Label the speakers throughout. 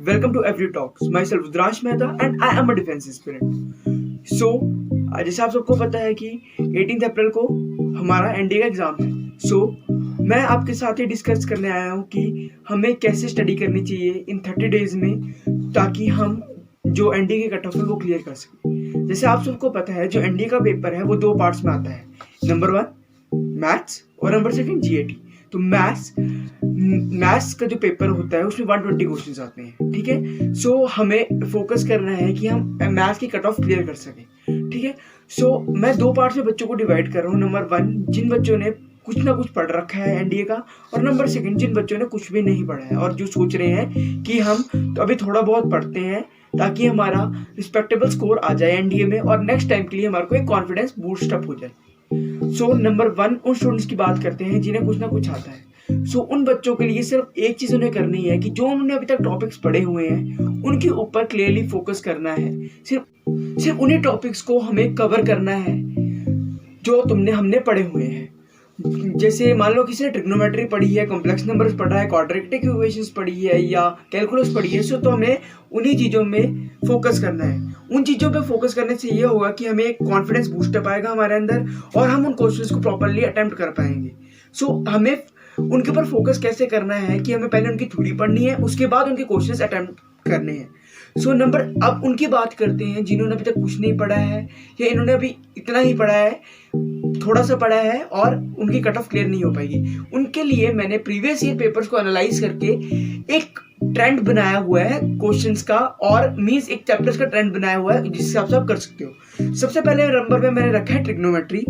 Speaker 1: Welcome to Every Talks. Myself Rudransh Mehta and I am a defense aspirant. So, जैसे आप सबको पता है कि 18 अप्रैल को हमारा एनडीए का एग्जाम है. मैं आपके साथ ही डिस्कस करने आया हूँ कि हमें कैसे स्टडी करनी चाहिए इन 30 डेज में, ताकि हम जो एनडीए के कट ऑफ है वो क्लियर कर सकें. जैसे आप सबको पता है जो एनडीए का पेपर है वो 2 पार्ट्स में आता है. नंबर 1 मैथ्स और नंबर 2 जीएटी. तो मैथ्स का जो पेपर होता है उसमें 120 क्वेश्चंस आते हैं. ठीक है. हमें फोकस करना है कि हम मैथ्स की कट ऑफ क्लियर कर सकें. ठीक है. मैं 2 पार्ट्स में बच्चों को डिवाइड कर रहा हूँ. नंबर 1 जिन बच्चों ने कुछ ना कुछ पढ़ रखा है एनडीए का, और नंबर 2 जिन बच्चों ने कुछ भी नहीं पढ़ा है और जो सोच रहे हैं कि हम तो अभी थोड़ा बहुत पढ़ते हैं ताकि हमारा रिस्पेक्टेबल स्कोर आ जाए एनडीए में और नेक्स्ट टाइम के लिए हमारे को एक कॉन्फिडेंस बूस्ट अप हो जाए. नंबर 1 उन स्टूडेंट्स की बात करते हैं जिन्हें कुछ ना कुछ आता है. उन बच्चों के लिए सिर्फ एक चीज उन्हें करनी है कि जो उन्होंने अभी तक टॉपिक्स पढ़े हुए हैं उनके ऊपर क्लियरली फोकस करना है. सिर्फ उन्हीं टॉपिक्स को हमें कवर करना है जो हमने पढ़े हुए हैं. जैसे मान लो किसी ने ट्रिग्नोमेट्री पढ़ी है, कॉम्प्लेक्स नंबर्स पढ़ा है, क्वाड्रेटिक इक्वेशंस पढ़ी है या कैलकुलस पढ़ी है, तो हमें उन्हीं चीज़ों में फोकस करना है. उन चीज़ों पे फोकस करने से ये होगा कि हमें एक कॉन्फिडेंस बूस्टअप आएगा हमारे अंदर और हम उन क्वेश्चंस को प्रॉपरली अटेम्प्ट कर पाएंगे. हमें उनके ऊपर फोकस कैसे करना है कि हमें पहले उनकी थ्योरी पढ़नी है, उसके बाद उनके क्वेश्चंस अटेम्प्ट करने हैं. अब उनकी बात करते हैं जिन्होंने अभी तक कुछ नहीं पढ़ा है या इन्होंने अभी इतना ही पढ़ा है, थोड़ा सा पढ़ा है और उनकी कट ऑफ क्लियर नहीं हो पाएगी. उनके लिए मैंने प्रीवियस ईयर पेपर्स को एनालाइज करके एक ट्रेंड बनाया हुआ है क्वेश्चंस का, और मींस एक चैप्टर्स का ट्रेंड बनाया हुआ है जिस हिसाब से आप कर सकते हो. सबसे पहले नंबर में मैंने रखा है ट्रिग्नोमेट्री,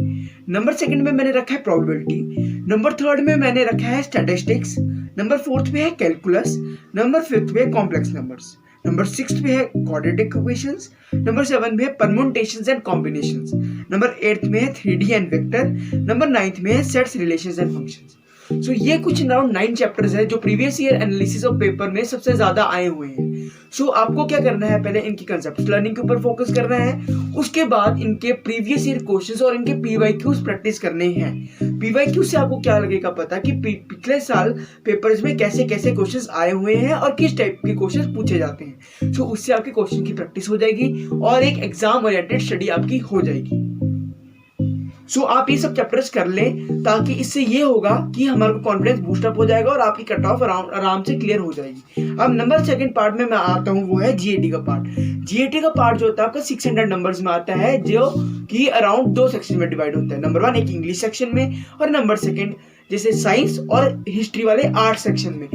Speaker 1: नंबर 2 में मैंने रखा है प्रोबेबिलिटी, नंबर 3 में मैंने रखा है स्टैटिस्टिक्स, नंबर 4 में है कैलकुलस, नंबर 5 में कॉम्प्लेक्स नंबर्स, नंबर 6 पे है क्वाड्रेटिक इक्वेशंस, नंबर 7 में है परम्यूटेशंस एंड कॉम्बिनेशंस, नंबर 8 में है 3D एंड वेक्टर, नंबर 9 में है सेट्स, रिलेशंस एंड फंक्शंस. ये कुछ अराउंड 9 चैप्टर्स है जो previous year analysis of paper में सबसे ज्यादा आए हुए हैं. आपको क्या करना है, पहले इनकी कंसेप्ट लर्निंग के ऊपर फोकस करना है, उसके बाद इनके प्रीवियस ईयर क्वेश्चंस और इनके पीवाईक्यूज प्रैक्टिस करने हैं. पीवाईक्यू से आपको क्या लगेगा पता कि पिछले साल पेपर्स में कैसे कैसे क्वेश्चंस आए हुए हैं और किस टाइप के क्वेश्चंस पूछे जाते हैं. उससे आपके क्वेश्चन की प्रैक्टिस हो जाएगी और एक एग्जाम ओरिएंटेड स्टडी आपकी हो जाएगी. आप ये सब चैप्टर्स कर लें ताकि इससे ये होगा कि हमारा कॉन्फिडेंस बूस्टअप हो जाएगा और आपकी कट ऑफ आराम से क्लियर हो जाएगी. अब नंबर 2 पार्ट में मैं आता हूँ, वो है जीएटी का पार्ट. जीएटी का पार्ट जो होता है आपका 600 नंबर्स में आता है, जो कि अराउंड 2 सेक्शन में डिवाइड होता है. नंबर 1 एक इंग्लिश सेक्शन में और नंबर 2 जैसे साइंस और हिस्ट्री वाले आर्ट सेक्शन में.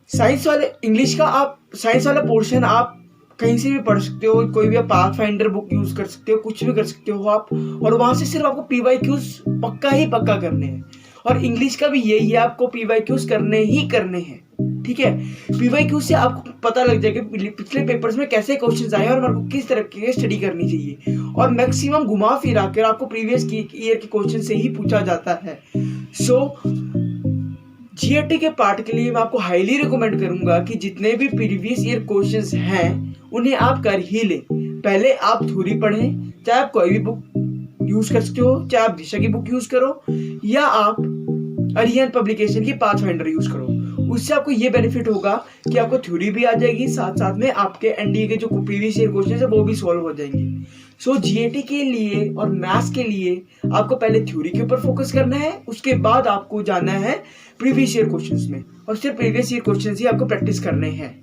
Speaker 1: साइंस वाले इंग्लिश का साइंस वाला पोर्शन आप कहीं से भी पढ़ सकते हो, कोई भी आप पाथ फाइंडर बुक यूज कर सकते हो, कुछ भी कर सकते हो आप, और वहां से सिर्फ आपको पीवाईक्यूज पक्का करने हैं. और इंग्लिश का भी यही है, आपको पीवाईक्यूज करने ही करने हैं. ठीक है. पीवाईक्यूज से आपको पता लग जाएगा पिछले पेपर्स में कैसे क्वेश्चंस आए और आपको किस तरह की स्टडी करनी चाहिए, और मैक्सिमम घुमा फिरा कर आपको प्रीवियस ईयर के क्वेश्चन से ही पूछा जाता है. जीएटी के पार्ट के लिए मैं आपको हाईली रिकमेंड करूंगा कि जितने भी प्रीवियस ईयर क्वेश्चंस हैं उन्हें आप कर ही लें. पहले आप थ्योरी पढ़ें, चाहे आप कोई भी बुक यूज कर सकते हो, चाहे आप दिशा की बुक यूज करो या आप अरिहंत पब्लिकेशन की पाथ फाइंडर यूज करो. उससे आपको ये बेनिफिट होगा कि आपको थ्योरी भी आ जाएगी, साथ साथ में आपके एनडीए के जो प्रीवियस ईयर क्वेश्चन है वो भी सॉल्व हो जाएंगे. जीएटी के लिए और मैथ्स के लिए आपको पहले थ्योरी के ऊपर फोकस करना है, उसके बाद आपको जाना है प्रीवियस ईयर क्वेश्चंस में और सिर्फ प्रीवियस ईयर क्वेश्चंस ही आपको प्रैक्टिस करने हैं.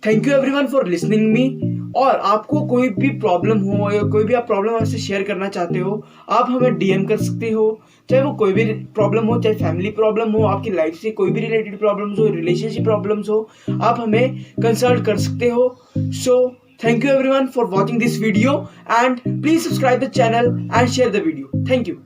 Speaker 1: Thank you everyone for listening me. और आपको कोई भी प्रॉब्लम हो या कोई भी आप प्रॉब्लम हमसे शेयर करना चाहते हो, आप हमें डीएम कर सकते हो. चाहे वो कोई भी प्रॉब्लम हो, चाहे फैमिली प्रॉब्लम हो, आपकी लाइफ से कोई भी रिलेटेड प्रॉब्लम्स हो, रिलेशनशिप प्रॉब्लम्स हो, आप हमें कंसल्ट कर सकते हो. Thank you everyone for watching this video and please subscribe the channel and share the video. Thank you.